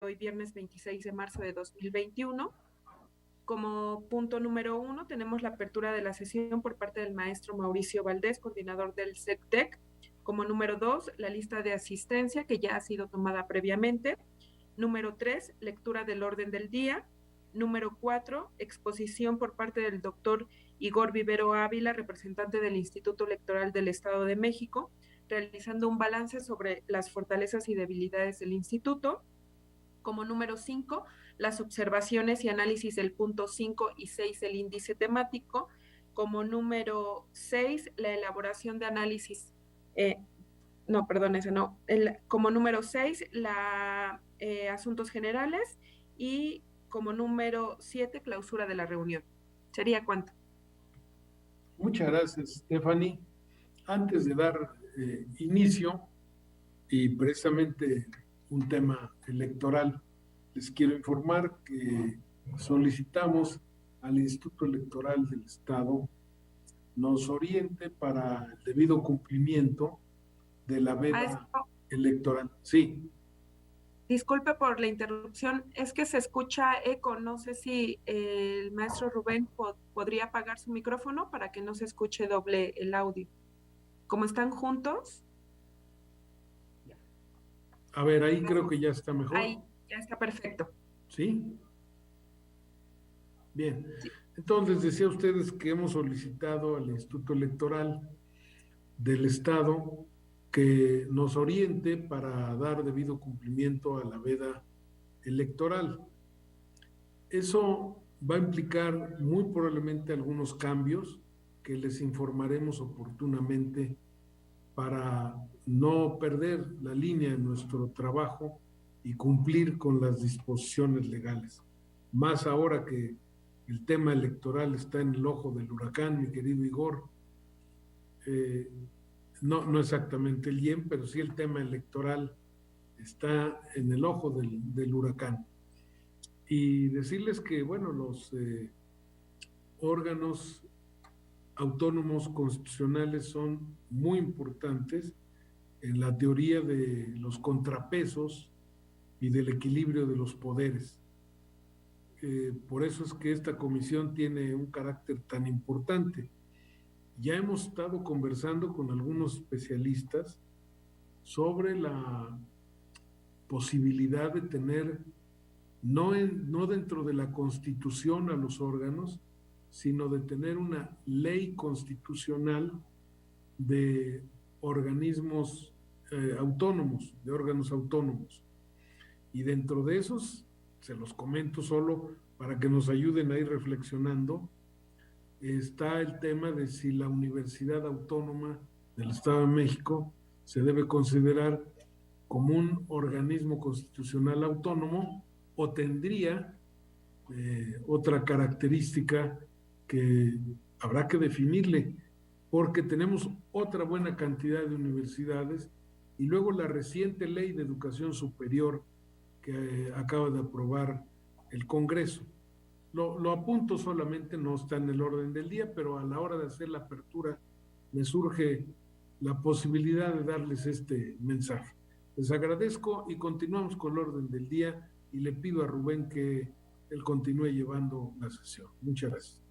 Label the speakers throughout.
Speaker 1: hoy viernes 26 de marzo de 2021. Como punto número 1 tenemos la apertura de la sesión por parte del maestro Mauricio Valdés, coordinador del SECTEC. Como número 2, la lista de asistencia que ya ha sido tomada previamente. Número 3, lectura del orden del día. Número 4, exposición por parte del doctor Igor Vivero Ávila, representante del Instituto Electoral del Estado de México, realizando un balance sobre las fortalezas y debilidades del instituto. Como número 5, las observaciones y análisis del punto 5 y 6 del índice temático. Como número 6, la elaboración de análisis, no, perdón, ese no. Como número 6, asuntos generales. Y como número 7, clausura de la reunión. ¿Sería cuánto?
Speaker 2: Muchas gracias, Stephanie. Antes de dar inicio, y precisamente un tema electoral, les quiero informar que solicitamos al Instituto Electoral del Estado nos oriente para el debido cumplimiento de la veda electoral. Sí.
Speaker 1: Disculpe por la interrupción, es que se escucha eco. No sé si el maestro Rubén podría apagar su micrófono para que no se escuche doble el audio. Como están juntos.
Speaker 2: A ver, ahí creo que ya está mejor.
Speaker 1: Ahí, ya está perfecto.
Speaker 2: ¿Sí? Bien.
Speaker 1: Sí.
Speaker 2: Entonces, decía a ustedes que hemos solicitado al Instituto Electoral del Estado que nos oriente para dar debido cumplimiento a la veda electoral. Eso va a implicar muy probablemente algunos cambios que les informaremos oportunamente para no perder la línea en nuestro trabajo y cumplir con las disposiciones legales. Más ahora que el tema electoral está en el ojo del huracán, mi querido Igor. No exactamente el IEM, pero sí el tema electoral está en el ojo del huracán. Y decirles que, bueno, los órganos autónomos constitucionales son muy importantes en la teoría de los contrapesos y del equilibrio de los poderes. Por eso es que esta comisión tiene un carácter tan importante. Ya hemos estado conversando con algunos especialistas sobre la posibilidad de tener, no dentro de la Constitución a los órganos, sino de tener una ley constitucional de organismos autónomos, de órganos autónomos. Y dentro de esos, se los comento solo para que nos ayuden a ir reflexionando, está el tema de si la Universidad Autónoma del Estado de México se debe considerar como un organismo constitucional autónomo o tendría otra característica que habrá que definirle, porque tenemos otra buena cantidad de universidades y luego la reciente ley de educación superior que acaba de aprobar el Congreso. Lo apunto solamente, no está en el orden del día, pero a la hora de hacer la apertura me surge la posibilidad de darles este mensaje. Les agradezco y continuamos con el orden del día y le pido a Rubén que él continúe llevando la sesión. Muchas gracias.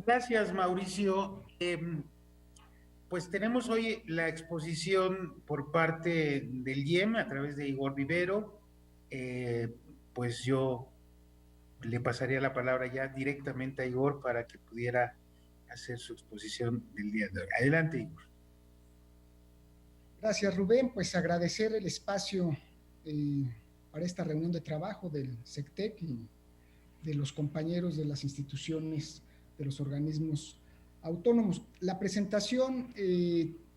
Speaker 3: Gracias, Mauricio. Pues tenemos hoy la exposición por parte del IEM a través de Igor Vivero. Pues yo le pasaría la palabra ya directamente a Igor para que pudiera hacer su exposición del día de hoy. Adelante, Igor.
Speaker 4: Gracias, Rubén. Pues agradecer el espacio para esta reunión de trabajo del SECTEC y de los compañeros de las instituciones, de los organismos autónomos. La presentación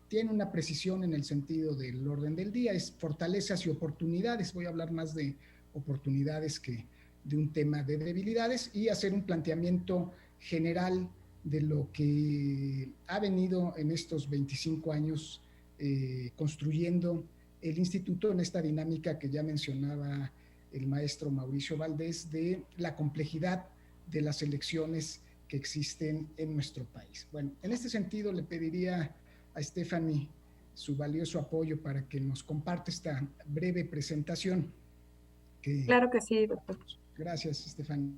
Speaker 4: tiene una precisión en el sentido del orden del día, es fortalezas y oportunidades. Voy a hablar más de oportunidades que de un tema de debilidades y hacer un planteamiento general de lo que ha venido en estos 25 años construyendo el instituto en esta dinámica que ya mencionaba el maestro Mauricio Valdés de la complejidad de las elecciones que existen en nuestro país. Bueno, en este sentido le pediría a Stephanie su valioso apoyo para que nos comparte esta breve presentación.
Speaker 1: Claro que sí, doctor.
Speaker 4: Gracias, Estefanía.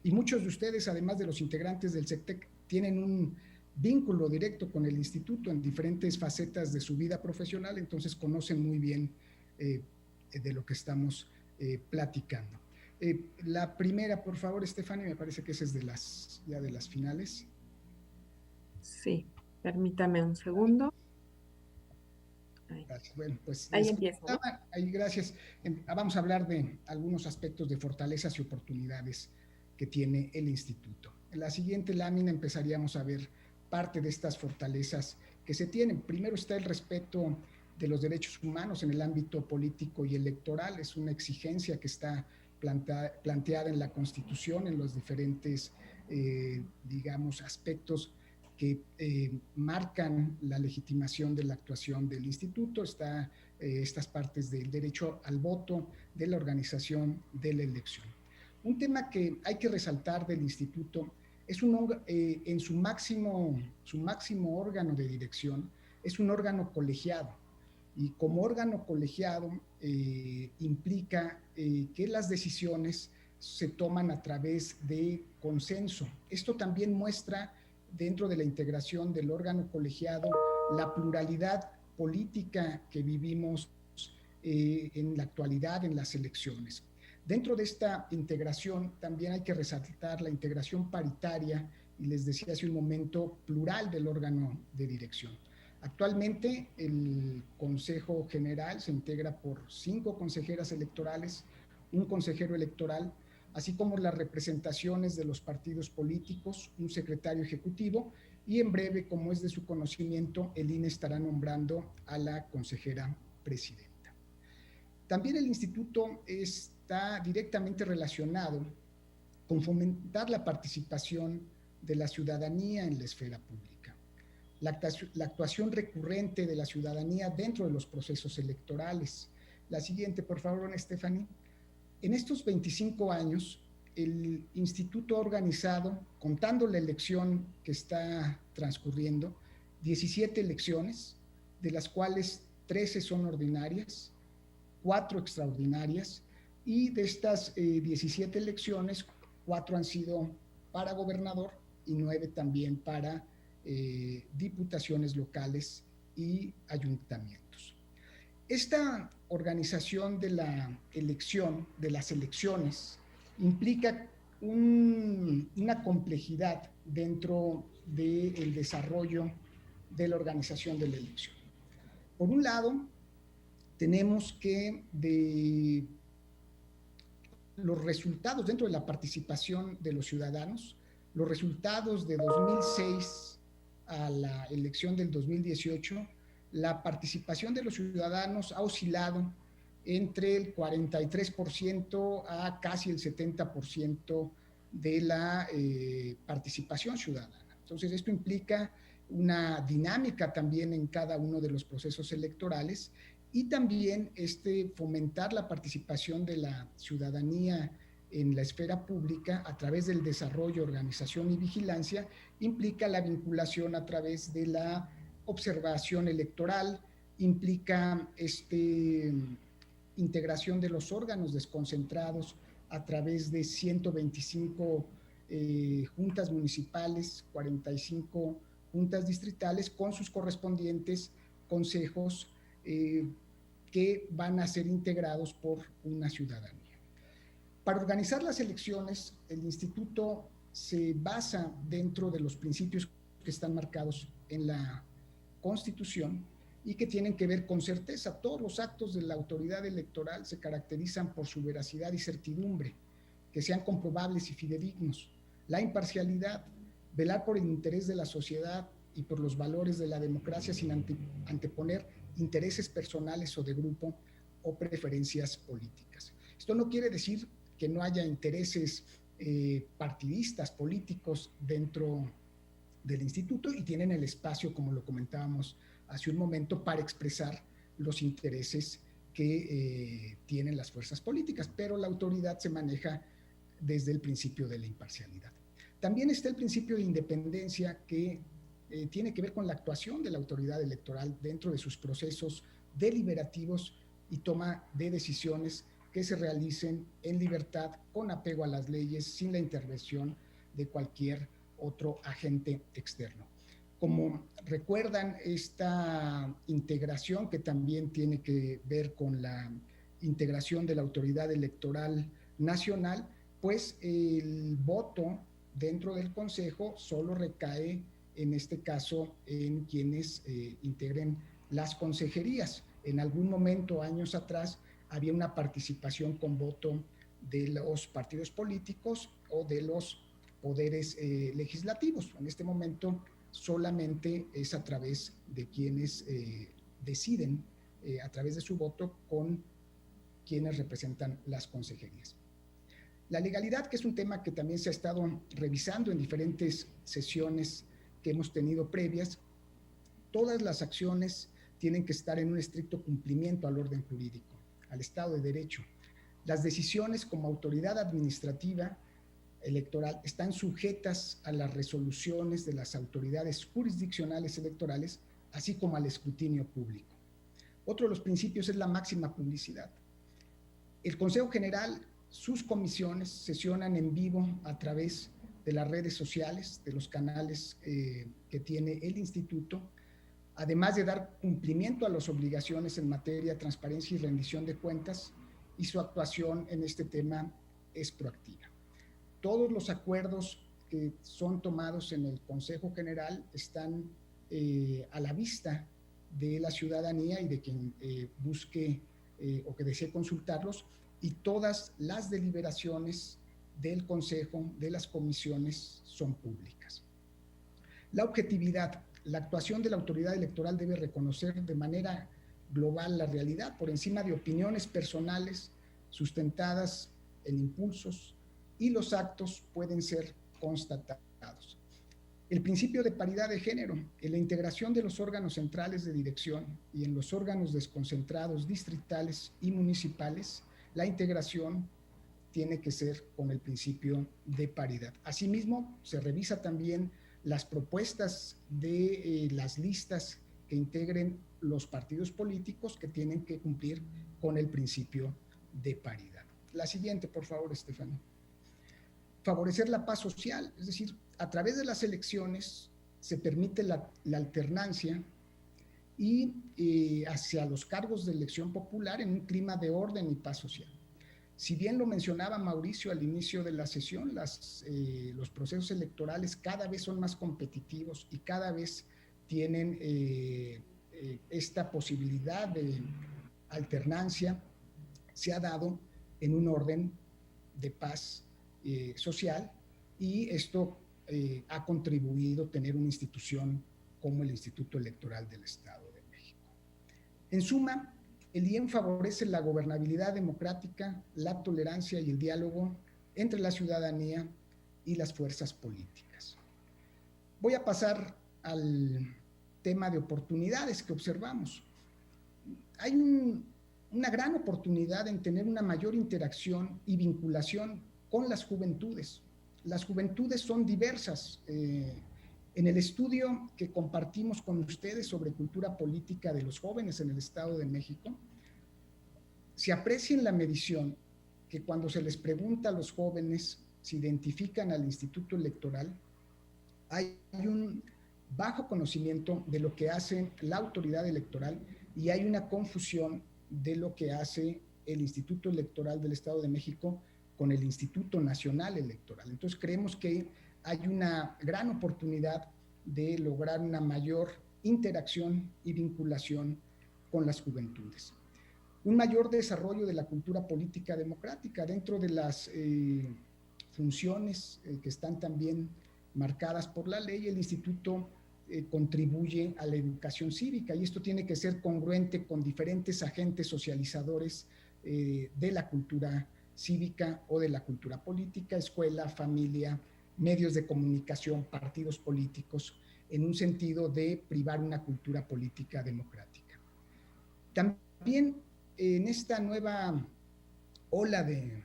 Speaker 4: Y muchos de ustedes, además de los integrantes del SECTEC, tienen un vínculo directo con el instituto en diferentes facetas de su vida profesional, entonces conocen muy bien de lo que estamos platicando. La primera, por favor, Estefanía, me parece que esa es ya de las finales.
Speaker 1: Sí, permítame un segundo.
Speaker 4: Gracias. Bueno, pues
Speaker 1: ahí empieza, ¿no?
Speaker 4: Ahí, gracias. Vamos a hablar de algunos aspectos de fortalezas y oportunidades que tiene el instituto. En la siguiente lámina empezaríamos a ver parte de estas fortalezas que se tienen. Primero está el respeto de los derechos humanos en el ámbito político y electoral. Es una exigencia que está planteada en la Constitución, en los diferentes, digamos, aspectos que marcan la legitimación de la actuación del instituto. Está estas partes del derecho al voto, de la organización de la elección. Un tema que hay que resaltar del instituto es en su máximo órgano de dirección, es un órgano colegiado. Y como órgano colegiado implica que las decisiones se toman a través de consenso. Esto también muestra, dentro de la integración del órgano colegiado, la pluralidad política que vivimos en la actualidad en las elecciones. Dentro de esta integración también hay que resaltar la integración paritaria y, les decía hace un momento, plural del órgano de dirección. Actualmente el Consejo General se integra por 5 consejeras electorales, un consejero electoral, así como las representaciones de los partidos políticos, un secretario ejecutivo, y en breve, como es de su conocimiento, el INE estará nombrando a la consejera presidenta. También el instituto está directamente relacionado con fomentar la participación de la ciudadanía en la esfera pública. La actuación recurrente de la ciudadanía dentro de los procesos electorales. La siguiente, por favor, Stephanie. En estos 25 años, el instituto ha organizado, contando la elección que está transcurriendo, 17 elecciones, de las cuales 13 son ordinarias, 4 extraordinarias, y de estas 17 elecciones, 4 han sido para gobernador y 9 también para diputaciones locales y ayuntamientos. Esta organización de la elección, de las elecciones, implica una complejidad dentro del desarrollo de la organización de la elección. Por un lado, tenemos que de los resultados dentro de la participación de los ciudadanos, los resultados de 2006 a la elección del 2018, la participación de los ciudadanos ha oscilado entre el 43% a casi el 70% de la participación ciudadana. Entonces, esto implica una dinámica también en cada uno de los procesos electorales, y también fomentar la participación de la ciudadanía en la esfera pública a través del desarrollo, organización y vigilancia, implica la vinculación a través de la observación electoral, implica integración de los órganos desconcentrados a través de 125 juntas municipales, 45 juntas distritales con sus correspondientes consejos que van a ser integrados por una ciudadanía. Para organizar las elecciones, el instituto se basa dentro de los principios que están marcados en la Constitución y que tienen que ver con certeza. Todos los actos de la autoridad electoral se caracterizan por su veracidad y certidumbre, que sean comprobables y fidedignos, la imparcialidad, velar por el interés de la sociedad y por los valores de la democracia sin anteponer intereses personales o de grupo o preferencias políticas. Esto no quiere decir que no haya intereses partidistas, políticos dentro del instituto, y tienen el espacio, como lo comentábamos hace un momento, para expresar los intereses que tienen las fuerzas políticas, pero la autoridad se maneja desde el principio de la imparcialidad. También está el principio de independencia, que tiene que ver con la actuación de la autoridad electoral dentro de sus procesos deliberativos y toma de decisiones que se realicen en libertad, con apego a las leyes, sin la intervención de cualquier otro agente externo. Como recuerdan, esta integración, que también tiene que ver con la integración de la Autoridad Electoral Nacional, pues el voto dentro del Consejo solo recae, en este caso, en quienes integren las consejerías. En algún momento, años atrás, había una participación con voto de los partidos políticos o de los poderes legislativos. En este momento solamente es a través de quienes deciden, a través de su voto, con quienes representan las consejerías. La legalidad, que es un tema que también se ha estado revisando en diferentes sesiones que hemos tenido previas, todas las acciones tienen que estar en un estricto cumplimiento al orden jurídico, al Estado de Derecho. Las decisiones como autoridad administrativa electoral están sujetas a las resoluciones de las autoridades jurisdiccionales electorales, así como al escrutinio público. Otro de los principios es la máxima publicidad. El Consejo General, sus comisiones sesionan en vivo a través de las redes sociales, de los canales que tiene el instituto, además de dar cumplimiento a las obligaciones en materia de transparencia y rendición de cuentas, y su actuación en este tema es proactiva. Todos los acuerdos que son tomados en el Consejo General están a la vista de la ciudadanía y de quien busque o que desee consultarlos, y todas las deliberaciones del Consejo, de las comisiones, son públicas. La objetividad. La actuación de la autoridad electoral debe reconocer de manera global la realidad, por encima de opiniones personales sustentadas en impulsos, y los actos pueden ser constatados. El principio de paridad de género. En la integración de los órganos centrales de dirección y en los órganos desconcentrados distritales y municipales, la integración tiene que ser con el principio de paridad. Asimismo, se revisa también las propuestas de las listas que integren los partidos políticos, que tienen que cumplir con el principio de paridad. La siguiente, por favor, Estefania. Favorecer la paz social, es decir, a través de las elecciones se permite la alternancia y hacia los cargos de elección popular en un clima de orden y paz social. Si bien lo mencionaba Mauricio al inicio de la sesión, los procesos electorales cada vez son más competitivos y cada vez tienen esta posibilidad de alternancia. Se ha dado en un orden de paz social, y esto ha contribuido a tener una institución como el Instituto Electoral del Estado de México. En suma, el IEM favorece la gobernabilidad democrática, la tolerancia y el diálogo entre la ciudadanía y las fuerzas políticas. Voy a pasar al tema de oportunidades que observamos. Hay una gran oportunidad en tener una mayor interacción y vinculación con las juventudes. Las juventudes son diversas. En el estudio que compartimos con ustedes sobre cultura política de los jóvenes en el Estado de México, se aprecia en la medición que cuando se les pregunta a los jóvenes si identifican al Instituto Electoral, hay un bajo conocimiento de lo que hace la autoridad electoral y hay una confusión de lo que hace el Instituto Electoral del Estado de México con el Instituto Nacional Electoral. Entonces creemos que hay una gran oportunidad de lograr una mayor interacción y vinculación con las juventudes. Un mayor desarrollo de la cultura política democrática dentro de las funciones que están también marcadas por la ley. El instituto contribuye a la educación cívica, y esto tiene que ser congruente con diferentes agentes socializadores de la cultura cívica o de la cultura política: escuela, familia, medios de comunicación, partidos políticos, en un sentido de privar una cultura política democrática. También en esta nueva ola de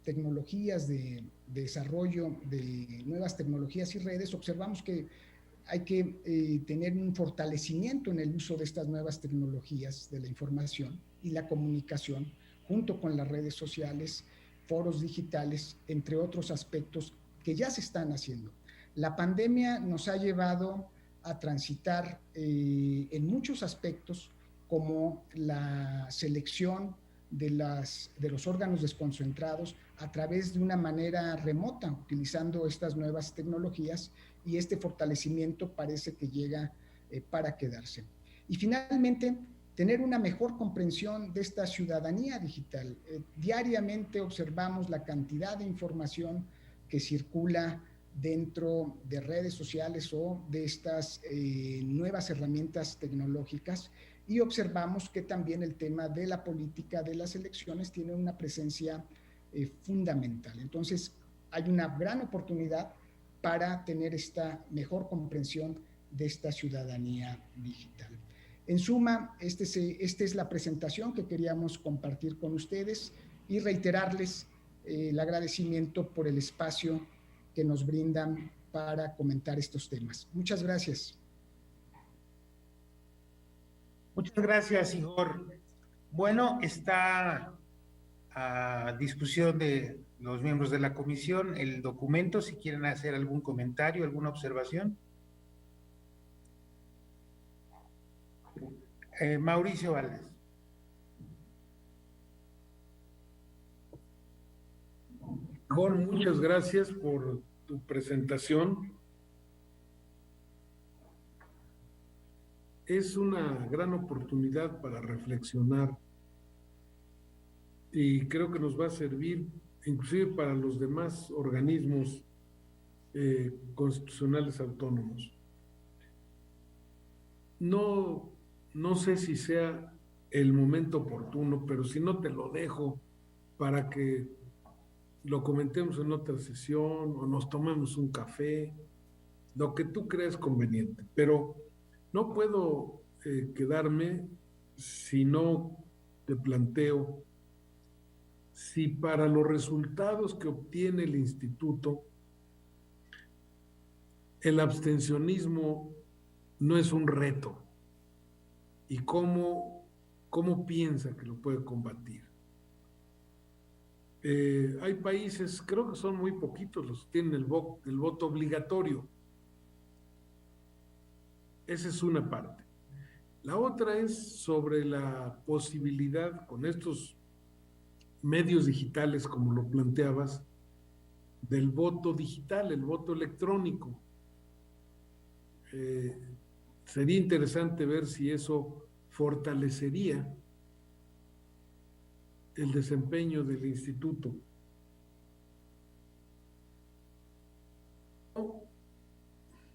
Speaker 4: tecnologías, de desarrollo de nuevas tecnologías y redes, observamos que hay que tener un fortalecimiento en el uso de estas nuevas tecnologías de la información y la comunicación, junto con las redes sociales, foros digitales, entre otros aspectos que ya se están haciendo. La pandemia nos ha llevado a transitar en muchos aspectos, como la selección de los órganos desconcentrados a través de una manera remota, utilizando estas nuevas tecnologías, y este fortalecimiento parece que llega para quedarse. Y finalmente, tener una mejor comprensión de esta ciudadanía digital. Diariamente observamos la cantidad de información que circula dentro de redes sociales o de estas nuevas herramientas tecnológicas, y observamos que también el tema de la política de las elecciones tiene una presencia fundamental. Entonces, hay una gran oportunidad para tener esta mejor comprensión de esta ciudadanía digital. En suma, esta es la presentación que queríamos compartir con ustedes y reiterarles el agradecimiento por el espacio que nos brindan para comentar estos temas. Muchas gracias.
Speaker 3: Muchas gracias, Igor. Bueno, está a discusión de los miembros de la comisión el documento, si quieren hacer algún comentario, alguna observación. Mauricio Valdés.
Speaker 2: Igor, muchas gracias por tu presentación. Es una gran oportunidad para reflexionar y creo que nos va a servir inclusive para los demás organismos constitucionales autónomos. No sé si sea el momento oportuno, pero si no, te lo dejo para que lo comentemos en otra sesión o nos tomemos un café, lo que tú creas conveniente. Pero no puedo quedarme si no te planteo si para los resultados que obtiene el instituto el abstencionismo no es un reto y cómo piensa que lo puede combatir. Hay países, creo que son muy poquitos los que tienen el voto obligatorio. Esa es una parte. La otra es sobre la posibilidad con estos medios digitales, como lo planteabas, del voto digital, el voto electrónico. Sería interesante ver si eso fortalecería el desempeño del instituto.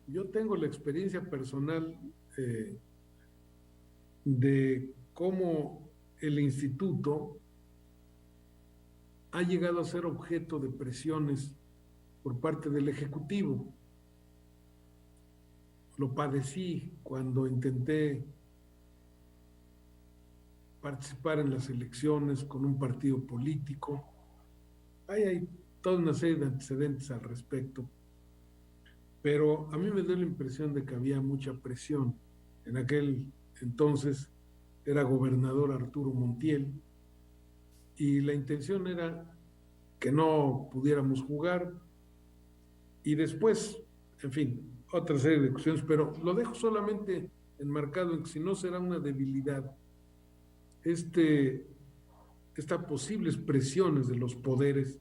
Speaker 2: Yo tengo la experiencia personal de cómo el instituto ha llegado a ser objeto de presiones por parte del Ejecutivo. Lo padecí cuando intenté participar en las elecciones con un partido político. Hay toda una serie de antecedentes al respecto, pero a mí me dio la impresión de que había mucha presión. En aquel entonces era gobernador Arturo Montiel y la intención era que no pudiéramos jugar y después, en fin, otra serie de cuestiones, pero lo dejo solamente enmarcado en que si no será una debilidad estas posibles presiones de los poderes,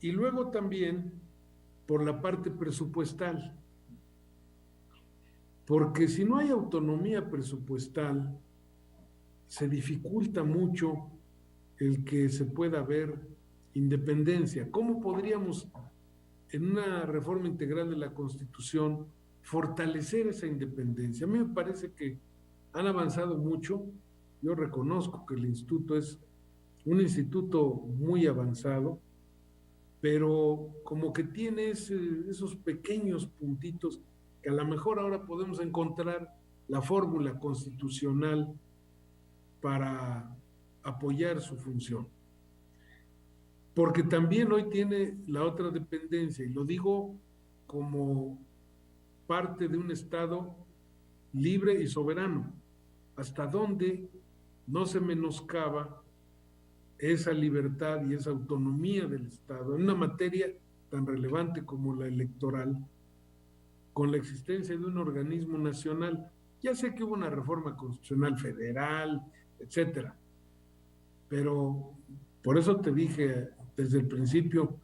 Speaker 2: y luego también por la parte presupuestal, porque si no hay autonomía presupuestal se dificulta mucho el que se pueda ver independencia. ¿Cómo podríamos en una reforma integral de la Constitución fortalecer esa independencia? A mí me parece que han avanzado mucho. Yo reconozco que el instituto es un instituto muy avanzado, pero como que tiene esos pequeños puntitos que a lo mejor ahora podemos encontrar la fórmula constitucional para apoyar su función. Porque también hoy tiene la otra dependencia, y lo digo como parte de un Estado libre y soberano. ¿Hasta dónde no se menoscaba esa libertad y esa autonomía del Estado en una materia tan relevante como la electoral, con la existencia de un organismo nacional. Ya sé que hubo una reforma constitucional federal, etcétera, pero por eso te dije desde el principio,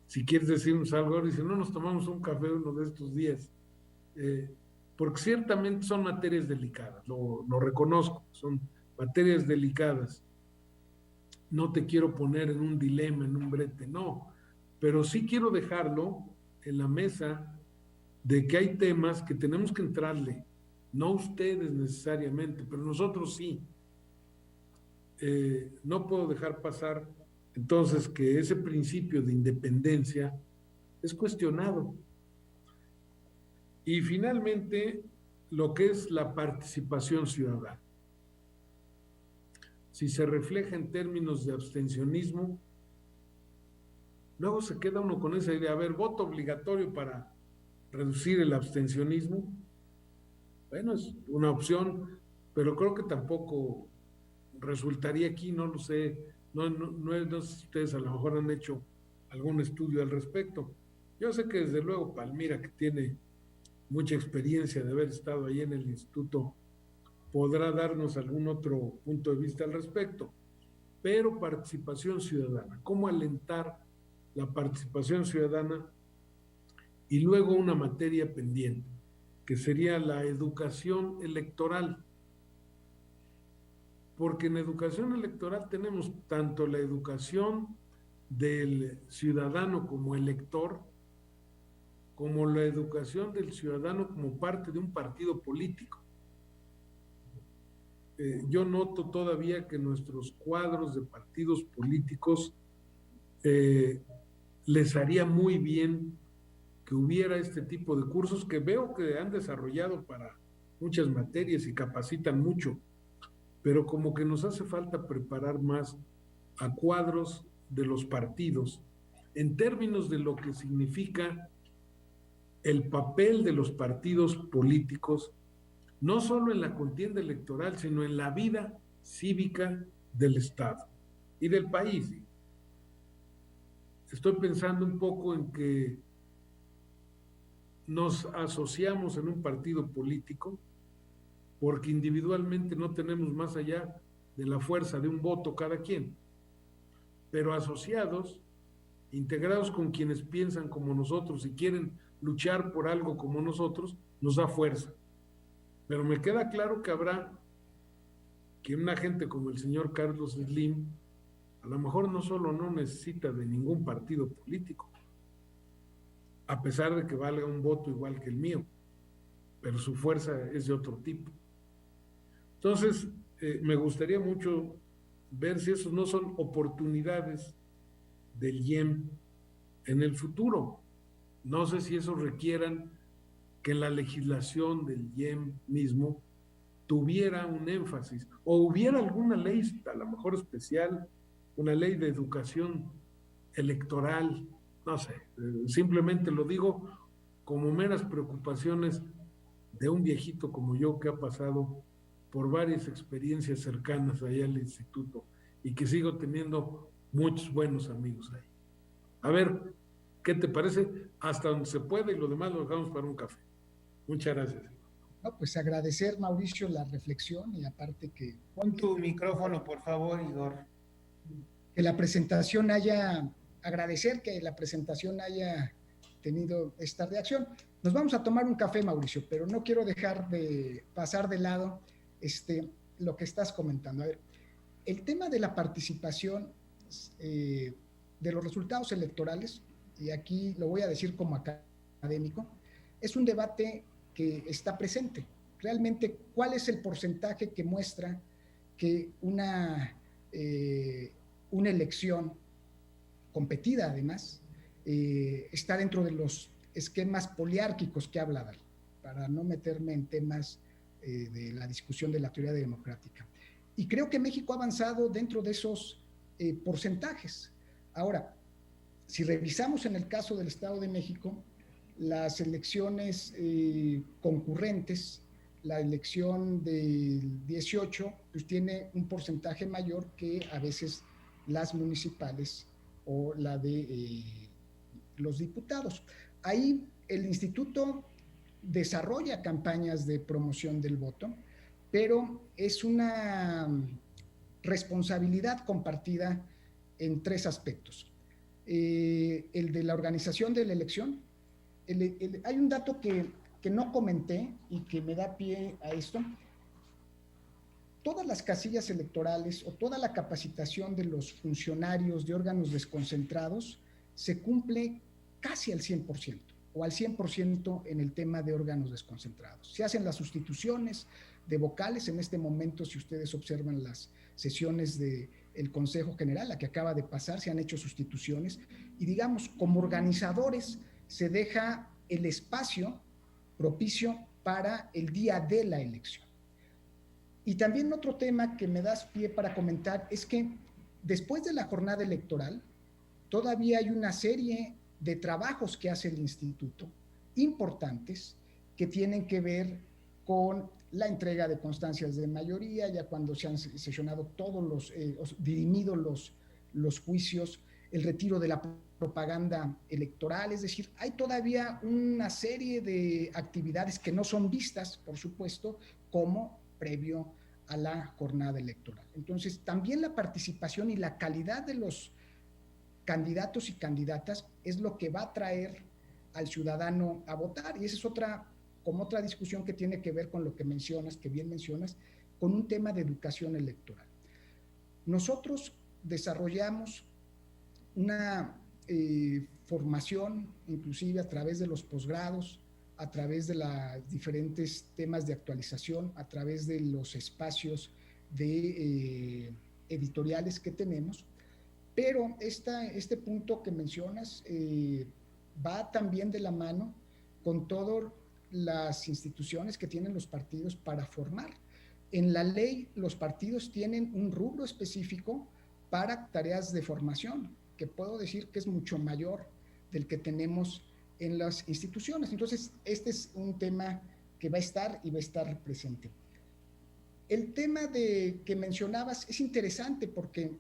Speaker 2: si quieres decirnos algo ahora, y si no nos tomamos un café uno de estos días, porque ciertamente son materias delicadas, lo reconozco, son materias delicadas. No te quiero poner en un dilema, en un brete, no, pero sí quiero dejarlo en la mesa de que hay temas que tenemos que entrarle, no ustedes necesariamente, pero nosotros sí. No puedo dejar pasar entonces que ese principio de independencia es cuestionado. Y finalmente, lo que es la participación ciudadana. Si se refleja en términos de abstencionismo, luego se queda uno con esa idea, a ver, voto obligatorio para reducir el abstencionismo. Bueno, es una opción, pero creo que tampoco resultaría aquí, no lo sé, no sé si ustedes a lo mejor han hecho algún estudio al respecto. Yo sé que desde luego Palmira, que tiene mucha experiencia de haber estado ahí en el instituto, podrá darnos algún otro punto de vista al respecto, pero participación ciudadana, cómo alentar la participación ciudadana, y luego una materia pendiente, que sería la educación electoral, porque en educación electoral tenemos tanto la educación del ciudadano como elector, como la educación del ciudadano como parte de un partido político. Yo noto todavía que nuestros cuadros de partidos políticos les haría muy bien que hubiera este tipo de cursos que veo que han desarrollado para muchas materias y capacitan mucho, pero como que nos hace falta preparar más a cuadros de los partidos en términos de lo que significa el papel de los partidos políticos, no solo en la contienda electoral, sino en la vida cívica del Estado y del país. Estoy pensando un poco en que nos asociamos en un partido político porque individualmente no tenemos más allá de la fuerza de un voto cada quien, pero asociados, integrados con quienes piensan como nosotros y quieren luchar por algo como nosotros, nos da fuerza. Pero me queda claro que habrá que una gente como el señor Carlos Slim, a lo mejor no solo no necesita de ningún partido político, a pesar de que valga un voto igual que el mío, pero su fuerza es de otro tipo. Entonces, me gustaría mucho ver si esos no son oportunidades del IEM en el futuro. No sé si eso requieran que la legislación del IEM mismo tuviera un énfasis o hubiera alguna ley, a lo mejor especial, una ley de educación electoral, no sé, simplemente lo digo como meras preocupaciones de un viejito como yo que ha pasado por varias experiencias cercanas allá al instituto y que sigo teniendo muchos buenos amigos ahí. A ver, ¿qué te parece? Hasta donde se puede y lo demás lo dejamos para un café. Muchas gracias.
Speaker 4: No, pues agradecer, Mauricio, la reflexión y aparte que...
Speaker 3: Pon tu micrófono, por favor, Igor.
Speaker 4: Que la presentación haya... Agradecer que la presentación haya tenido esta reacción. Nos vamos a tomar un café, Mauricio, pero no quiero dejar de pasar de lado lo que estás comentando. A ver, el tema de la participación de los resultados electorales, y aquí lo voy a decir como académico, es un debate que está presente. Realmente, ¿cuál es el porcentaje que muestra que una elección competida, además, está dentro de los esquemas poliárquicos que habla Dal, para no meterme en temas de la discusión de la teoría democrática? Y creo que México ha avanzado dentro de esos porcentajes. Ahora, si revisamos en el caso del Estado de México, las elecciones concurrentes la elección del 18 pues tiene un porcentaje mayor que a veces las municipales o la de los diputados. Ahí el instituto desarrolla campañas de promoción del voto, pero es una responsabilidad compartida en tres aspectos. El de la organización de la elección. Hay un dato que no comenté y que me da pie a esto. Todas las casillas electorales o toda la capacitación de los funcionarios de órganos desconcentrados se cumple casi al 100% o al 100% en el tema de órganos desconcentrados. Se hacen las sustituciones de vocales. En este momento, si ustedes observan las sesiones del Consejo General, la que acaba de pasar, se han hecho sustituciones y, digamos, como organizadores se deja el espacio propicio para el día de la elección. Y también otro tema que me das pie para comentar es que después de la jornada electoral todavía hay una serie de trabajos que hace el instituto importantes que tienen que ver con la entrega de constancias de mayoría, ya cuando se han sesionado todos dirimido los juicios, el retiro de la propaganda electoral. Es decir, hay todavía una serie de actividades que no son vistas, por supuesto, como previo a la jornada electoral. Entonces, también la participación y la calidad de los candidatos y candidatas es lo que va a traer al ciudadano a votar. Y esa es otra discusión que tiene que ver con lo que mencionas, que bien mencionas, con un tema de educación electoral. Nosotros desarrollamos una formación, inclusive a través de los posgrados, a través de los diferentes temas de actualización, a través de los espacios de editoriales que tenemos, pero este punto que mencionas va también de la mano con todas las instituciones que tienen los partidos para formar. En la ley, los partidos tienen un rubro específico para tareas de formación, que puedo decir que es mucho mayor del que tenemos en las instituciones. Entonces, este es un tema que va a estar presente. El tema que mencionabas es interesante porque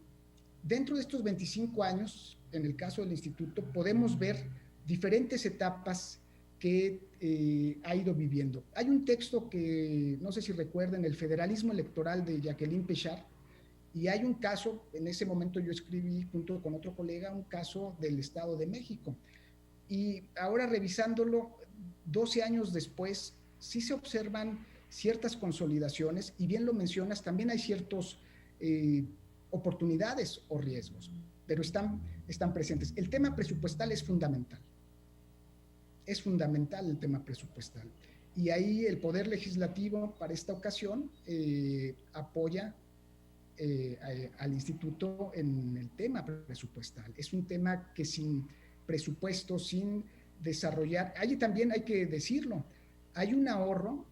Speaker 4: dentro de estos 25 años, en el caso del instituto, podemos ver diferentes etapas que ha ido viviendo. Hay un texto que, no sé si recuerdan, El federalismo electoral de Jacqueline Pechard, y hay un caso, en ese momento yo escribí junto con otro colega, un caso del Estado de México. Y ahora revisándolo, 12 años después, sí se observan ciertas consolidaciones, y bien lo mencionas, también hay ciertas oportunidades o riesgos, pero están presentes. El tema presupuestal es fundamental. Es fundamental el tema presupuestal. Y ahí el Poder Legislativo, para esta ocasión, apoya al instituto en el tema presupuestal. Es un tema que sin presupuesto, sin desarrollar, allí también hay que decirlo, hay un ahorro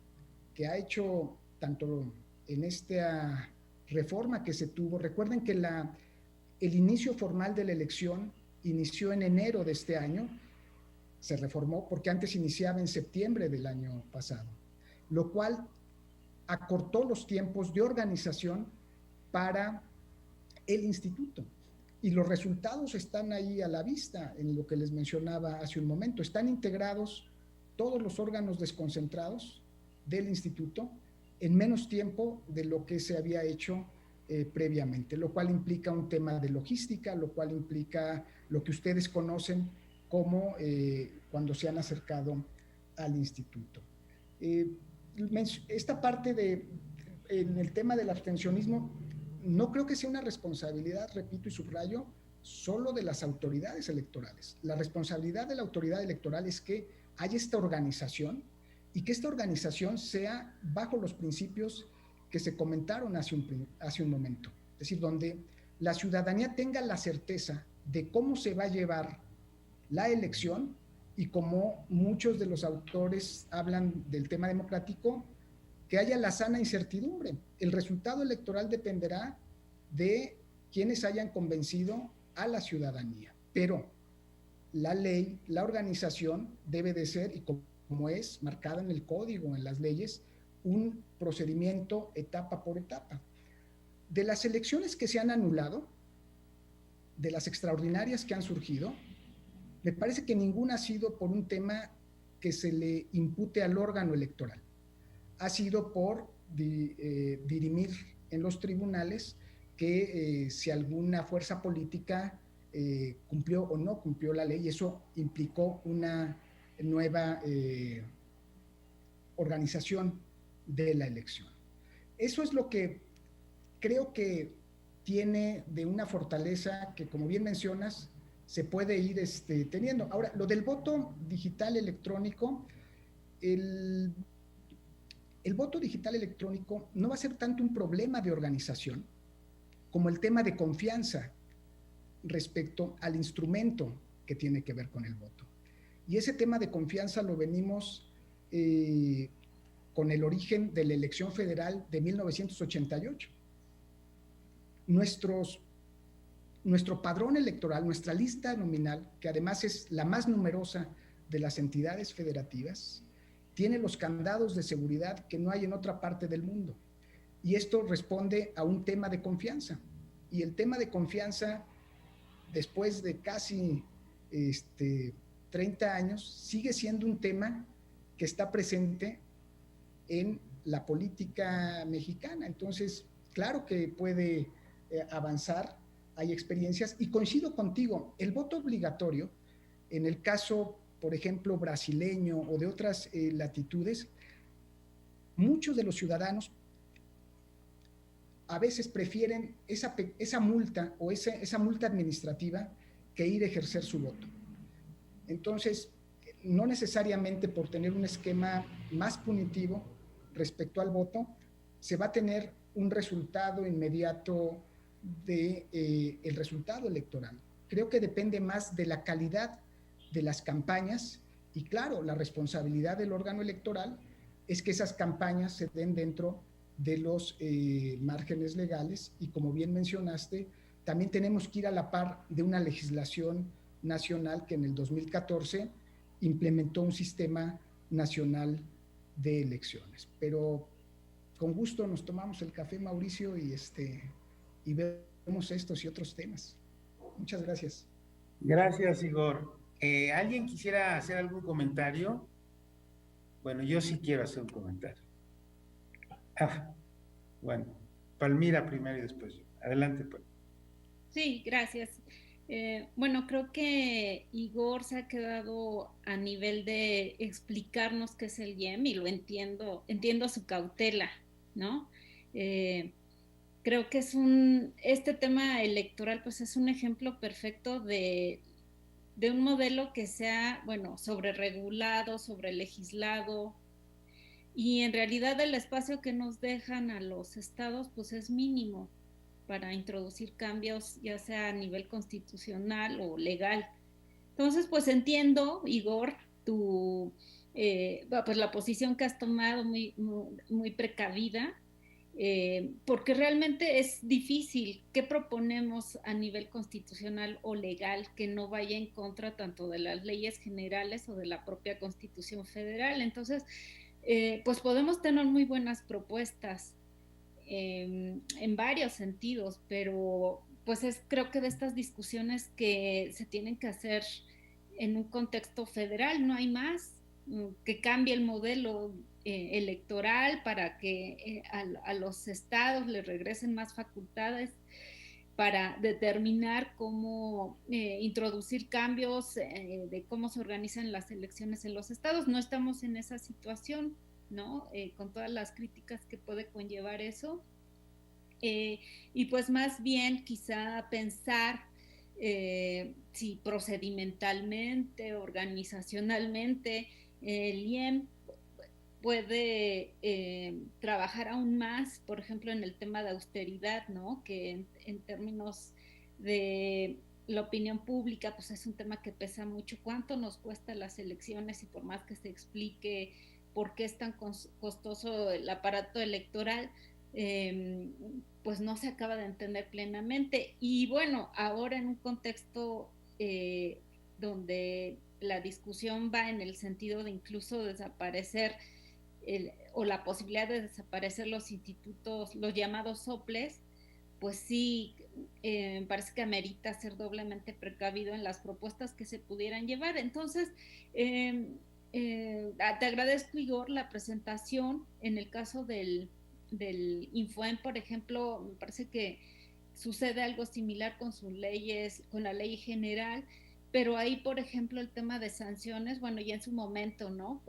Speaker 4: que ha hecho tanto en esta reforma que se tuvo. Recuerden que el inicio formal de la elección inició en enero de este año, se reformó porque antes iniciaba en septiembre del año pasado, lo cual acortó los tiempos de organización para el instituto. Y los resultados están ahí a la vista en lo que les mencionaba hace un momento. Están integrados todos los órganos desconcentrados del instituto en menos tiempo de lo que se había hecho previamente, lo cual implica un tema de logística, lo cual implica lo que ustedes conocen como cuando se han acercado al instituto. Esta parte en el tema del abstencionismo, no creo que sea una responsabilidad, repito y subrayo, solo de las autoridades electorales. La responsabilidad de la autoridad electoral es que haya esta organización y que esta organización sea bajo los principios que se comentaron hace un momento. Es decir, donde la ciudadanía tenga la certeza de cómo se va a llevar la elección, y como muchos de los autores hablan del tema democrático, que haya la sana incertidumbre. El resultado electoral dependerá de quienes hayan convencido a la ciudadanía, pero la ley, la organización debe de ser, y como es marcada en el código, en las leyes, un procedimiento etapa por etapa. De las elecciones que se han anulado, de las extraordinarias que han surgido, me parece que ninguna ha sido por un tema que se le impute al órgano electoral. Ha sido por dirimir en los tribunales que si alguna fuerza política cumplió o no cumplió la ley, y eso implicó una nueva organización de la elección. Eso es lo que creo que tiene de una fortaleza que, como bien mencionas, se puede ir teniendo. Ahora, lo del voto digital electrónico, el voto digital electrónico no va a ser tanto un problema de organización como el tema de confianza respecto al instrumento que tiene que ver con el voto. Y ese tema de confianza lo venimos con el origen de la elección federal de 1988. Nuestro padrón electoral, nuestra lista nominal, que además es la más numerosa de las entidades federativas, tiene los candados de seguridad que no hay en otra parte del mundo. Y esto responde a un tema de confianza. Y el tema de confianza, después de casi 30 años, sigue siendo un tema que está presente en la política mexicana. Entonces, claro que puede avanzar, hay experiencias, y coincido contigo, el voto obligatorio, en el caso, por ejemplo, brasileño o de otras latitudes, muchos de los ciudadanos a veces prefieren esa multa o esa multa administrativa que ir a ejercer su voto. Entonces, no necesariamente por tener un esquema más punitivo respecto al voto, se va a tener un resultado inmediato el resultado electoral. Creo que depende más de la calidad de las campañas y, claro, la responsabilidad del órgano electoral es que esas campañas se den dentro de los márgenes legales y, como bien mencionaste, también tenemos que ir a la par de una legislación nacional que en el 2014 implementó un sistema nacional de elecciones. Pero con gusto nos tomamos el café, Mauricio, y vemos estos y otros temas. Muchas gracias.
Speaker 3: Gracias, Igor. ¿Alguien quisiera hacer algún comentario? Bueno, yo sí quiero hacer un comentario. Bueno, Palmira primero y después yo. Adelante, Palmira.
Speaker 5: Sí, gracias. Bueno, creo que Igor se ha quedado a nivel de explicarnos qué es el IEM y lo entiendo su cautela, ¿no? Creo que este tema electoral pues es un ejemplo perfecto de un modelo que sea, bueno, sobreregulado, sobrelegislado, y en realidad el espacio que nos dejan a los estados pues es mínimo para introducir cambios, ya sea a nivel constitucional o legal. Entonces, pues entiendo, Igor, pues la posición que has tomado muy precavida, porque realmente es difícil. ¿Qué proponemos a nivel constitucional o legal que no vaya en contra tanto de las leyes generales o de la propia Constitución Federal? Entonces, pues podemos tener muy buenas propuestas en varios sentidos, pero pues creo que de estas discusiones que se tienen que hacer en un contexto federal, no hay más, que cambie el modelo electoral para que a los estados les regresen más facultades para determinar cómo introducir cambios de cómo se organizan las elecciones en los estados. No estamos en esa situación, ¿no? Con todas las críticas que puede conllevar eso. Y pues más bien quizá pensar si procedimentalmente, organizacionalmente, el IEM puede trabajar aún más, por ejemplo, en el tema de austeridad, ¿no? Que en términos de la opinión pública, pues es un tema que pesa mucho. ¿Cuánto nos cuesta las elecciones? Y por más que se explique por qué es tan costoso el aparato electoral, pues no se acaba de entender plenamente. Y bueno, ahora en un contexto donde la discusión va en el sentido de incluso desaparecer o la posibilidad de desaparecer los institutos, los llamados soples, pues sí, me parece que amerita ser doblemente precavido en las propuestas que se pudieran llevar. Entonces, te agradezco, Igor, la presentación. En el caso del Infoem, por ejemplo, me parece que sucede algo similar con sus leyes, con la ley general, pero ahí, por ejemplo, el tema de sanciones, bueno, ya en su momento, ¿no?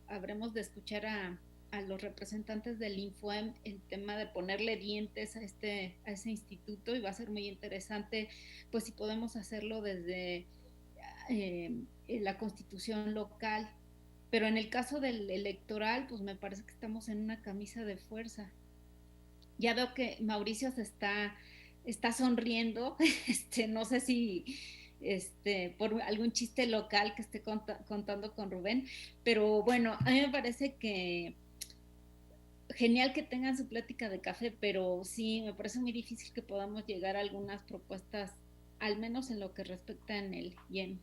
Speaker 5: Habremos de escuchar a los representantes del Infoem el tema de ponerle dientes a ese instituto, y va a ser muy interesante, pues si podemos hacerlo desde la constitución local. Pero en el caso del electoral, pues me parece que estamos en una camisa de fuerza. Ya veo que Mauricio se está sonriendo, no sé si por algún chiste local que esté contando con Rubén, pero bueno, a mí me parece que genial que tengan su plática de café, pero sí, me parece muy difícil que podamos llegar a algunas propuestas, al menos en lo que respecta en el IEM.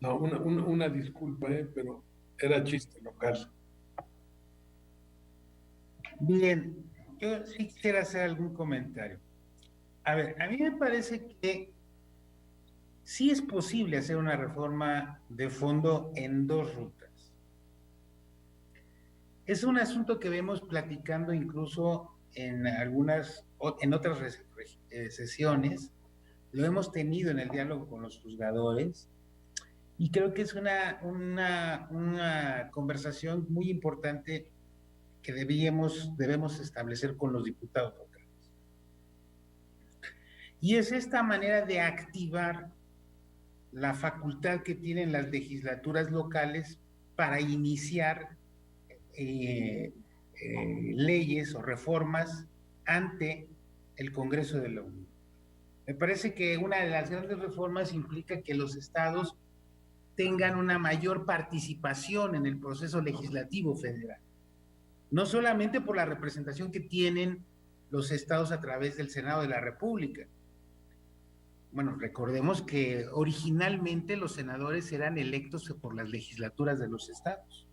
Speaker 2: No, una disculpa, pero era chiste local.
Speaker 3: Bien, yo sí quisiera hacer algún comentario. A ver, a mí me parece que sí es posible hacer una reforma de fondo en dos rutas. Es un asunto que vemos platicando incluso en otras sesiones, lo hemos tenido en el diálogo con los juzgadores, y creo que es una conversación muy importante que debemos establecer con los diputados locales. Y es esta manera de activar la facultad que tienen las legislaturas locales para iniciar leyes o reformas ante el Congreso de la Unión. Me parece que una de las grandes reformas implica que los estados tengan una mayor participación en el proceso legislativo federal, no solamente por la representación que tienen los estados a través del Senado de la República. Bueno, recordemos que originalmente los senadores eran electos por las legislaturas de los estados.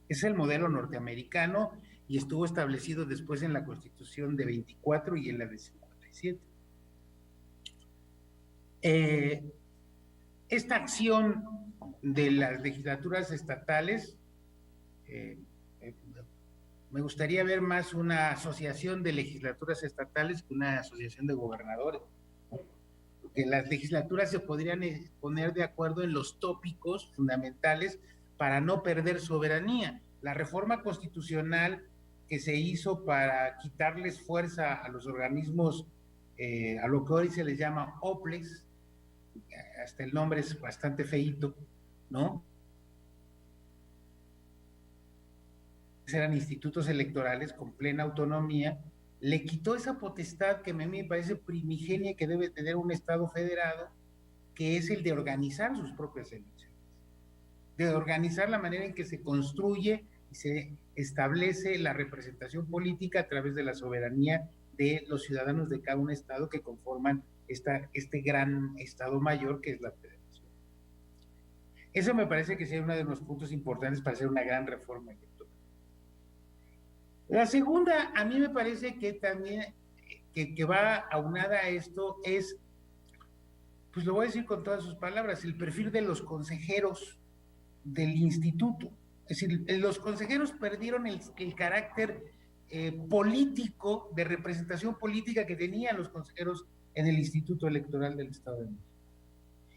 Speaker 3: Es el modelo norteamericano y estuvo establecido después en la Constitución de 24 y en la de 57. Esta acción de las legislaturas estatales, me gustaría ver más una asociación de legislaturas estatales que una asociación de gobernadores. Que las legislaturas se podrían poner de acuerdo en los tópicos fundamentales para no perder soberanía. La reforma constitucional que se hizo para quitarles fuerza a los organismos, a lo que hoy se les llama OPLES, hasta el nombre es bastante feíto, ¿no? Eran institutos electorales con plena autonomía, le quitó esa potestad que a mí me parece primigenia que debe tener un Estado federado, que es el de organizar sus propias elecciones, de organizar la manera en que se construye y se establece la representación política a través de la soberanía de los ciudadanos de cada un estado que conforman este gran Estado mayor que es la federación. Eso me parece que sería uno de los puntos importantes para hacer una gran reforma electoral. La segunda, a mí me parece que también que va aunada a esto es, pues lo voy a decir con todas sus palabras, el perfil de los consejeros del instituto. Es decir, los consejeros perdieron el carácter político, de representación política que tenían los consejeros en el Instituto Electoral del Estado de México.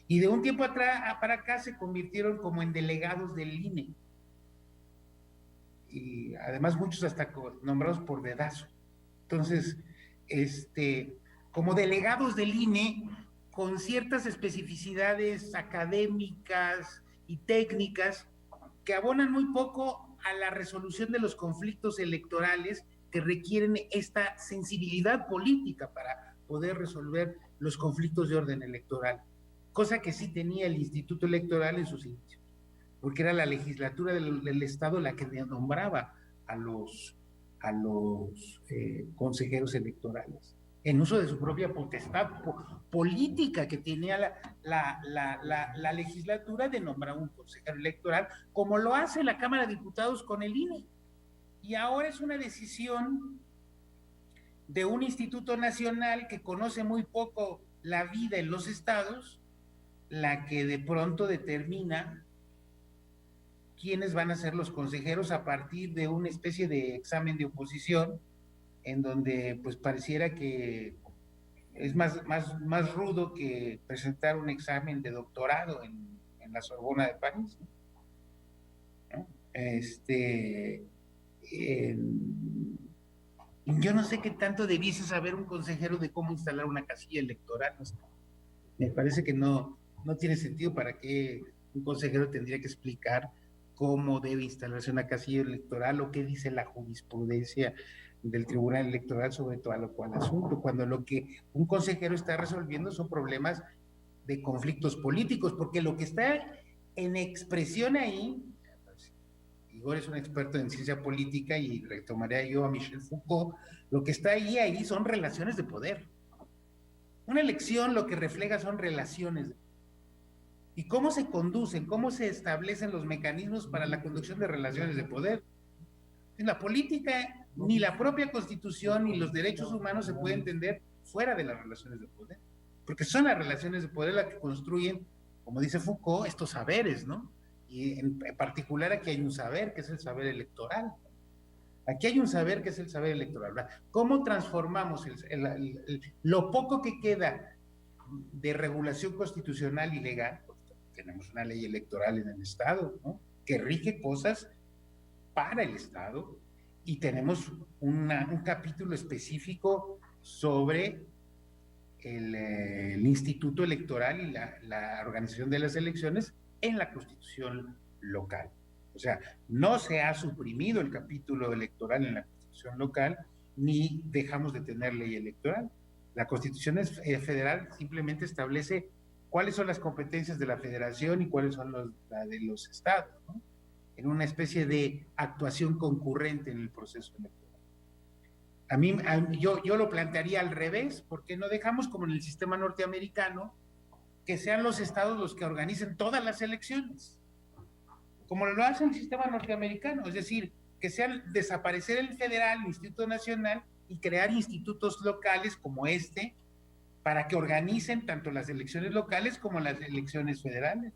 Speaker 3: Y de un tiempo para acá se convirtieron como en delegados del INE. Y además muchos hasta nombrados por dedazo. Entonces, como delegados del INE, con ciertas especificidades académicas y técnicas que abonan muy poco a la resolución de los conflictos electorales que requieren esta sensibilidad política para poder resolver los conflictos de orden electoral, cosa que sí tenía el Instituto Electoral en sus inicios, porque era la legislatura del Estado la que nombraba a los consejeros electorales. en uso de su propia potestad política que tenía la legislatura de nombrar un consejero electoral, como lo hace la Cámara de Diputados con el INE. Y ahora es una decisión de un instituto nacional que conoce muy poco la vida en los estados, la que de pronto determina quiénes van a ser los consejeros a partir de una especie de examen de oposición, en donde pues pareciera que es más rudo que presentar un examen de doctorado en la Sorbona de París, ¿no? Yo no sé qué tanto debiese saber un consejero de cómo instalar una casilla electoral. ¿No? Me parece que no tiene sentido para que un consejero tendría que explicar cómo debe instalarse una casilla electoral o qué dice la jurisprudencia del Tribunal Electoral sobre todo lo cual asunto, cuando lo que un consejero está resolviendo son problemas de conflictos políticos, porque lo que está en expresión ahí, Igor es un experto en ciencia política y retomaría yo a Michel Foucault, lo que está ahí son relaciones de poder. Una elección lo que refleja son relaciones de poder. ¿Y cómo se conducen, cómo se establecen los mecanismos para la conducción de relaciones de poder? En la política, ni la propia Constitución ni los derechos humanos se pueden entender fuera de las relaciones de poder, porque son las relaciones de poder las que construyen, como dice Foucault, estos saberes, ¿no? Y en particular aquí hay un saber, que es el saber electoral. Aquí hay un saber que es el saber electoral, ¿verdad? ¿Cómo transformamos lo poco que queda de regulación constitucional y legal? Tenemos una ley electoral en el Estado, ¿no? Que rige cosas para el Estado, y tenemos un capítulo específico sobre el Instituto Electoral y la organización de las elecciones en la Constitución local. O sea, no se ha suprimido el capítulo electoral en la Constitución local, ni dejamos de tener ley electoral. La Constitución federal simplemente establece cuáles son las competencias de la federación y cuáles son las de los estados, ¿no? En una especie de actuación concurrente en el proceso electoral. Yo lo plantearía al revés, porque no dejamos como en el sistema norteamericano que sean los estados los que organicen todas las elecciones, como lo hace el sistema norteamericano, es decir, que sean desaparecer el federal, el Instituto Nacional, y crear institutos locales como este, para que organicen tanto las elecciones locales como las elecciones federales.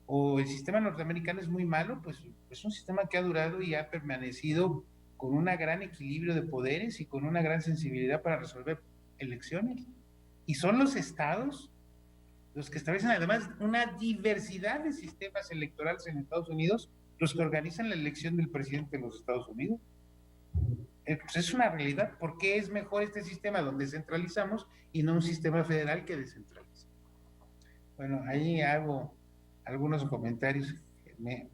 Speaker 3: O el sistema norteamericano es muy malo, pues es un sistema que ha durado y ha permanecido con un gran equilibrio de poderes y con una gran sensibilidad para resolver elecciones. Y son los estados los que establecen además una diversidad de sistemas electorales en Estados Unidos, los que organizan la elección del presidente de los Estados Unidos. Pues es una realidad. ¿Por qué es mejor este sistema donde centralizamos y no un sistema federal que descentraliza? Bueno, ahí hago algunos comentarios. Me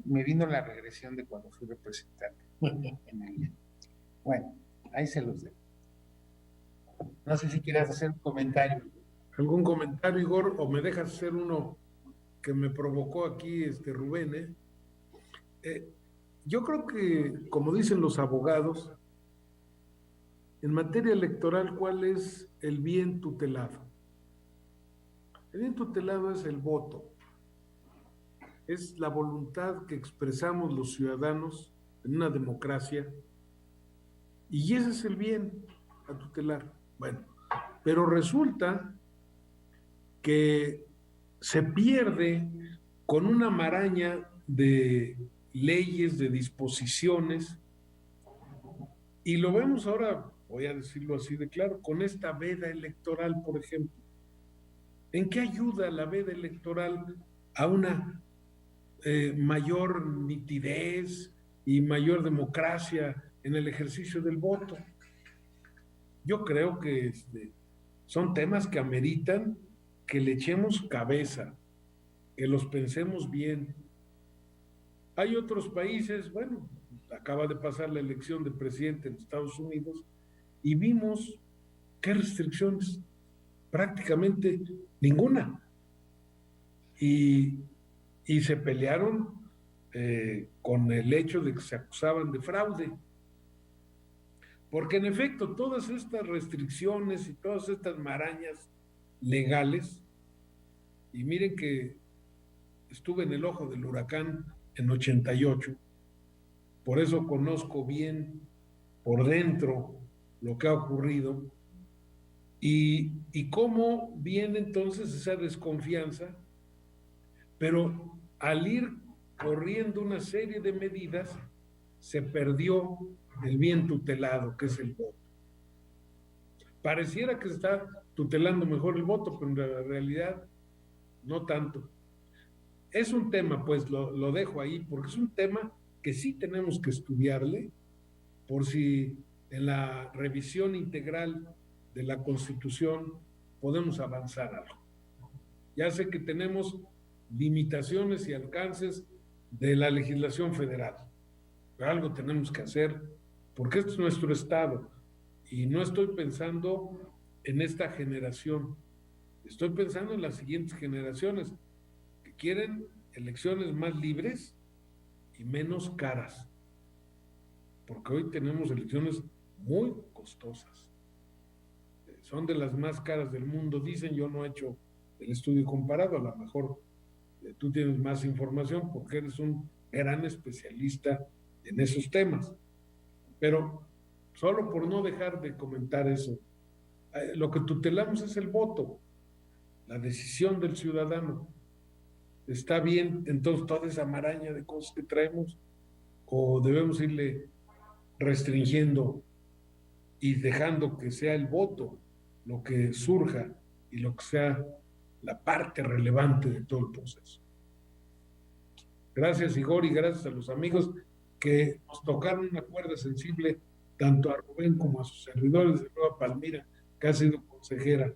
Speaker 3: vino la regresión de cuando fui representante en el INE. Bueno, ahí se los dejo. No sé si quieras hacer un comentario.
Speaker 2: ¿Algún comentario, Igor? ¿O me dejas hacer uno que me provocó aquí Rubén? Yo creo que, como dicen los abogados, en materia electoral, ¿cuál es el bien tutelado? El bien tutelado es el voto. Es la voluntad que expresamos los ciudadanos en una democracia, y ese es el bien a tutelar. Bueno, pero resulta que se pierde con una maraña de leyes, de disposiciones, y lo vemos ahora, voy a decirlo así de claro, con esta veda electoral, por ejemplo. ¿En qué ayuda la veda electoral a una mayor nitidez y mayor democracia en el ejercicio del voto? Yo creo que son temas que ameritan que le echemos cabeza, que los pensemos bien. Hay otros países, bueno, acaba de pasar la elección de presidente en Estados Unidos y vimos qué restricciones, prácticamente ninguna. Y se pelearon con el hecho de que se acusaban de fraude. Porque en efecto, todas estas restricciones y todas estas marañas legales, y miren que estuve en el ojo del huracán en 88, por eso conozco bien por dentro lo que ha ocurrido y cómo viene entonces esa desconfianza, pero al ir corriendo una serie de medidas, se perdió el bien tutelado, que es el voto. Pareciera que se está tutelando mejor el voto, pero en la realidad no tanto. Es un tema, pues lo dejo ahí, porque es un tema que sí tenemos que estudiarle, por si en la revisión integral de la Constitución podemos avanzar algo. Ya sé que tenemos limitaciones y alcances de la legislación federal, pero algo tenemos que hacer, porque este es nuestro Estado, y no estoy pensando en esta generación, estoy pensando en las siguientes generaciones, que quieren elecciones más libres y menos caras, porque hoy tenemos elecciones muy costosas, son de las más caras del mundo, dicen. Yo no he hecho el estudio comparado, a lo mejor tú tienes más información porque eres un gran especialista en esos temas, pero solo por no dejar de comentar eso, lo que tutelamos es el voto, la decisión del ciudadano. ¿Está bien entonces toda esa maraña de cosas que traemos o debemos irle restringiendo y dejando que sea el voto lo que surja y lo que sea la parte relevante de todo el proceso? Gracias, Igor, y gracias a los amigos que nos tocaron una cuerda sensible tanto a Rubén como a sus servidores de Nueva Palmira, que ha sido consejera.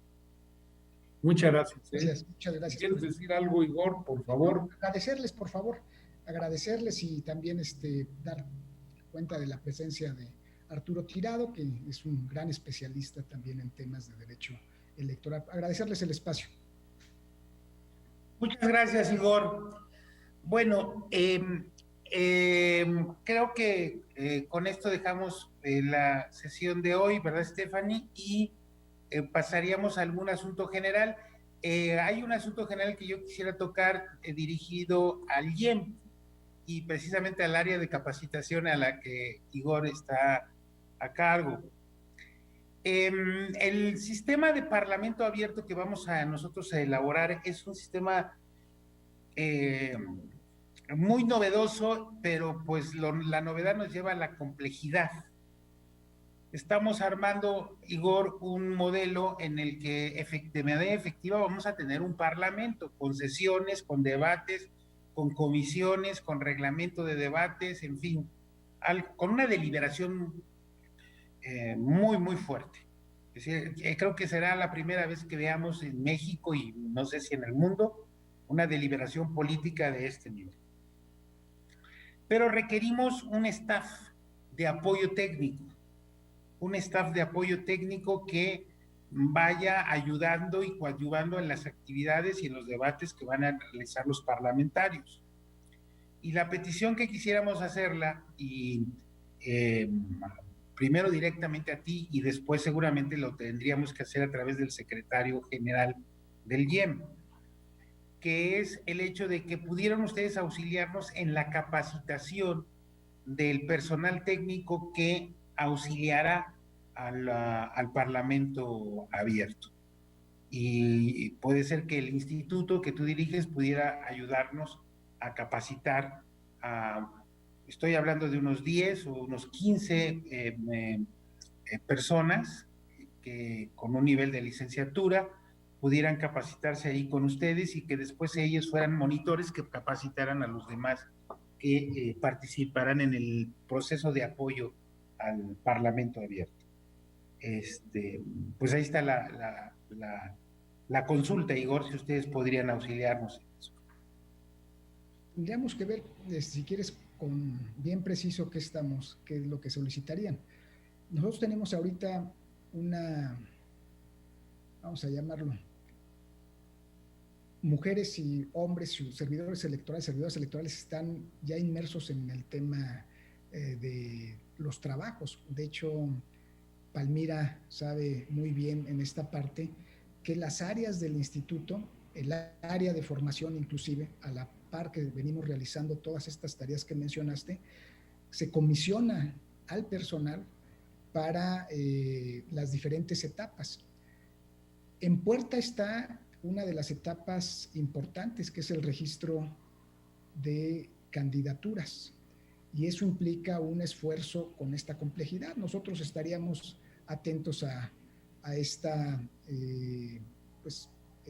Speaker 2: Muchas gracias.
Speaker 4: Gracias, muchas gracias.
Speaker 2: ¿Quieres decir algo, Igor, por favor?
Speaker 4: No, agradecerles, por favor, agradecerles y también dar cuenta de la presencia de Arturo Tirado, que es un gran especialista también en temas de derecho electoral. Agradecerles el espacio.
Speaker 3: Muchas gracias, Igor. Bueno, creo que con esto dejamos la sesión de hoy, ¿verdad, Stephanie? Y pasaríamos a algún asunto general. Hay un asunto general que yo quisiera tocar dirigido al IEM y precisamente al área de capacitación a la que Igor está a cargo. El sistema de parlamento abierto que vamos a nosotros a elaborar es un sistema muy novedoso, pero pues la novedad nos lleva a la complejidad. Estamos armando, Igor, un modelo en el que de manera efectiva vamos a tener un parlamento con sesiones, con debates, con comisiones, con reglamento de debates, en fin, con una deliberación muy, muy fuerte. Es decir, creo que será la primera vez que veamos en México y no sé si en el mundo una deliberación política de este nivel. Pero requerimos un staff de apoyo técnico, que vaya ayudando y coadyuvando en las actividades y en los debates que van a realizar los parlamentarios. Y la petición que quisiéramos hacerla, y primero directamente a ti y después seguramente lo tendríamos que hacer a través del secretario general del IEM, que es el hecho de que pudieran ustedes auxiliarnos en la capacitación del personal técnico que auxiliará al Parlamento abierto. Y puede ser que el instituto que tú diriges pudiera ayudarnos a capacitar estoy hablando de unos 10 o unos 15 personas que con un nivel de licenciatura pudieran capacitarse ahí con ustedes y que después ellos fueran monitores que capacitaran a los demás que participarán en el proceso de apoyo al Parlamento abierto. Pues ahí está la consulta, Igor, si ustedes podrían auxiliarnos en eso.
Speaker 4: Tendríamos que ver, si quieres, con bien preciso qué es lo que solicitarían. Nosotros tenemos ahorita vamos a llamarlo, mujeres y hombres, servidores electorales están ya inmersos en el tema de los trabajos. De hecho, Palmira sabe muy bien en esta parte que las áreas del instituto, el área de formación inclusive, a la par que venimos realizando todas estas tareas que mencionaste, se comisiona al personal para las diferentes etapas. En puerta está una de las etapas importantes, que es el registro de candidaturas, y eso implica un esfuerzo con esta complejidad. Nosotros estaríamos atentos a esta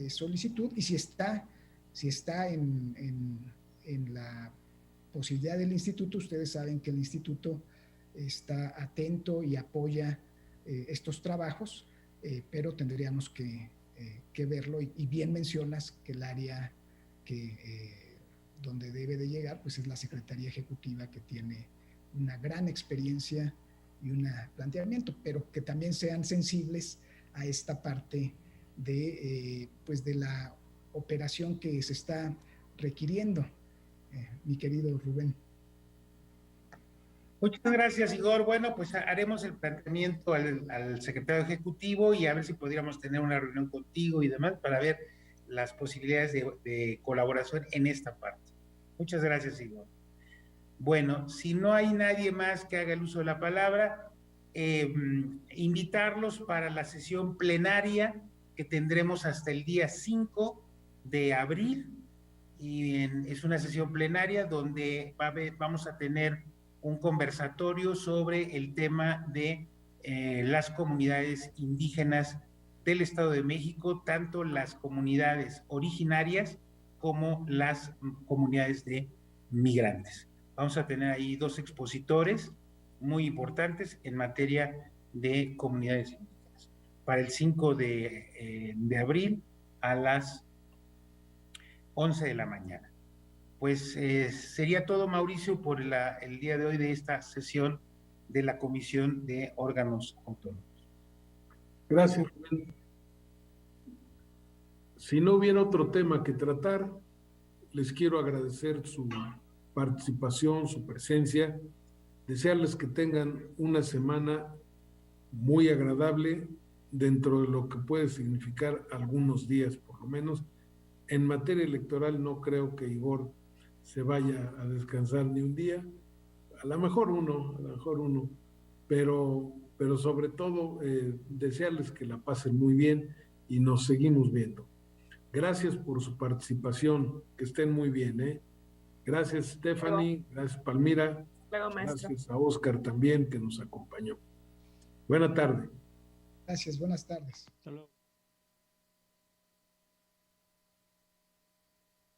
Speaker 4: solicitud, y si está en la posibilidad del instituto, ustedes saben que el instituto está atento y apoya estos trabajos, pero tendríamos que verlo, y bien mencionas que el área donde debe de llegar pues es la Secretaría Ejecutiva, que tiene una gran experiencia y un planteamiento, pero que también sean sensibles a esta parte de la operación que se está requiriendo, mi querido Rubén.
Speaker 3: Muchas gracias, Igor. Bueno, pues haremos el planteamiento al secretario ejecutivo y a ver si pudiéramos tener una reunión contigo y demás para ver las posibilidades de colaboración en esta parte. Muchas gracias, Igor. Bueno, si no hay nadie más que haga el uso de la palabra, invitarlos para la sesión plenaria que tendremos hasta el día 5 de abril, y es una sesión plenaria donde vamos a tener un conversatorio sobre el tema de las comunidades indígenas del Estado de México, tanto las comunidades originarias como las comunidades de migrantes. Vamos a tener ahí 2 expositores muy importantes en materia de comunidades indígenas. Para el 5 de abril a las 11 de la mañana. Pues sería todo, Mauricio, por el día de hoy de esta sesión de la Comisión de Órganos Autónomos.
Speaker 2: Gracias, Rubén. Si no hubiera otro tema que tratar, les quiero agradecer su participación, su presencia, desearles que tengan una semana muy agradable dentro de lo que puede significar algunos días, por lo menos. En materia electoral no creo que Igor se vaya a descansar ni un día, a lo mejor uno, pero sobre todo desearles que la pasen muy bien y nos seguimos viendo. Gracias por su participación, que estén muy bien, Gracias, Stephanie, gracias, Palmira,
Speaker 1: Luego, maestro.
Speaker 2: Gracias a Oscar también, que nos acompañó. Buena tarde.
Speaker 4: Gracias, buenas tardes.
Speaker 6: Hasta luego.